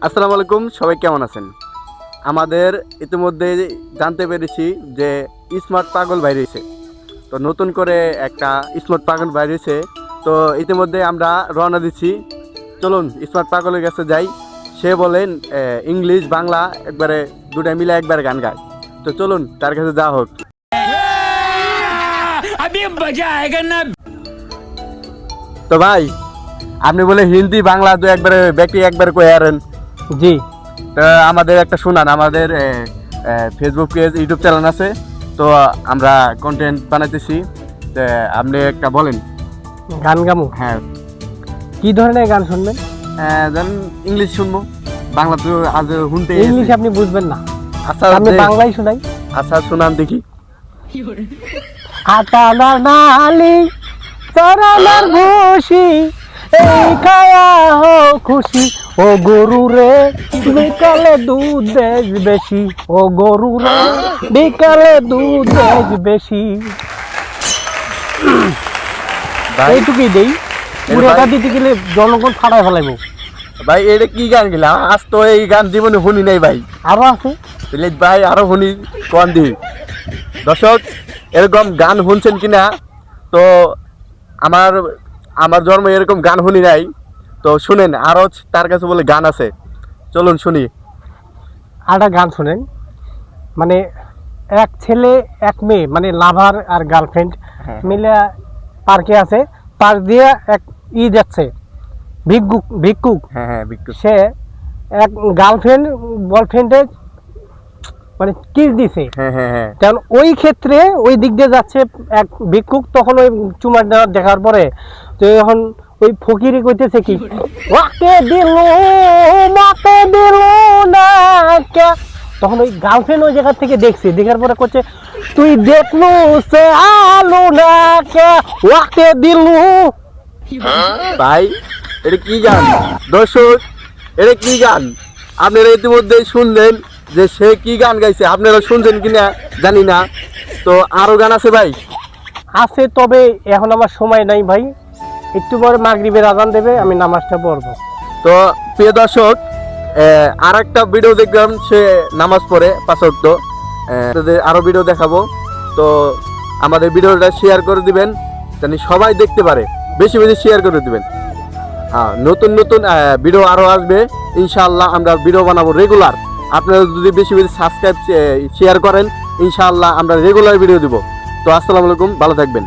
আসসালামু আলাইকুম, সবাই কেমন আছেন? আমাদের ইতিমধ্যে জানতে পেরেছি যে স্মার্ট পাগল বাইরেছে। তো নতুন করে একটা স্মার্ট পাগল বাইরেছে। তো ইতিমধ্যে আমরা রওনা দিচ্ছি। চলুন স্মার্ট পাগলের কাছে যাই। সে বলেন ইংলিশ বাংলা একবারে দুটাই মিলে একবারে গান গায়। তো চলুন তার কাছে যাওয়া হোক। তো ভাই, আপনি বলে হিন্দি বাংলা দু একবারে ব্যক্তি একবারে কয়ে আরেন। জি, আমাদের একটা শুনান, আমাদের ফেসবুক পেজ, ইউটিউব চ্যানেল আছে। তো আমরা কন্টেন্ট বানাইতেছি। আপনি একটা বলেন। গান গামু। হ্যাঁ, কি ধরনের গান শুনবেন? দেন ইংলিশ শুনবো, বাংলা তো আজ শুনতে ইংলিশ আপনি বুঝবেন না, আচ্ছা আমি বাংলাই শুনাই। আচ্ছা শুনান দেখি। আটানার নালি চরানার ঘুষি এই খায়া হো খুশি ও গরু রে বিকালে দুধ দেশ বেশি ও গরু রে বিকালে দুধ দেশ বেশি। এইটুকুই দেই, পুরোটা দিতে গেলে জনগণ ফাটায় ফেলাইব। ভাই এটা কি গান গেলা? আজ তো এই গান জীবনে শুনি নাই ভাই। আরো আছে প্লিজ ভাই আরো শুনি কোন দি। দর্শক এরকম গান শুনছেন কিনা? তো আমার আমার জন্ম এরকম গান শুনি নাই। তো শুনেন, আরো তার কাছে বলে গান আছে, চলুন শুনি। একটা গান শোনেন, মানে এক ছেলে এক মেয়ে, মানে লাভার আর গার্লফ্রেন্ড হ্যাঁ। মিলে পার্কে আছে। পার্ক দিয়ে এক যাচ্ছে ভিক্ষুক। হ্যাঁ হ্যাঁ, বিট্টু। সে এক গার্লফ্রেন্ড বয়ফ্রেন্ডের মানে কিস দিছে। হ্যাঁ হ্যাঁ হ্যাঁ। কারণ ওই ক্ষেত্রে ওই দিক দিয়ে যাচ্ছে এক ভিক্ষুক, তখন ওই চুমা দেখার পরে তো এখন ওই ফকিরি কইতেছে কি, ওকে দিল মাকে দিল না কে। তখন ওই গার্লফ্রেন্ড ওই জায়গা থেকে দেখছে, দেখার পরে করছে তুই দেখলু সে আলো না কে ওকে দিলু। ভাই এটা কি গান? দর্শক এটা কি গান? আপনারা ইতিমধ্যে শুনলেন যে সে কি গান গাইছে। আপনারা শুনছেন কিনা জানি না। তো আরো গান আছে ভাই? আছে, তবে এখন আমার সময় নাই ভাই, একটু পরে মাগরিবের আজান দেবে, আমি নামাজটা পড়বো। তো প্রিয় দর্শক, আর একটা ভিডিও দেখলাম, সে নামাজ পড়ে 5 ওয়াক্ত। আরো ভিডিও দেখাবো। তো আমাদের ভিডিওটা শেয়ার করে দিবেন, জানি সবাই দেখতে পারে। বেশি বেশি শেয়ার করে দিবেন। হ্যাঁ, নতুন নতুন ভিডিও আরো আসবে ইনশাআল্লাহ। আমরা ভিডিও বানাবো রেগুলার। আপনারা যদি বেশি বেশি সাবস্ক্রাইব শেয়ার করেন, ইনশাআল্লাহ আমরা রেগুলার ভিডিও দিব। তো আসসালামু আলাইকুম, ভালো থাকবেন।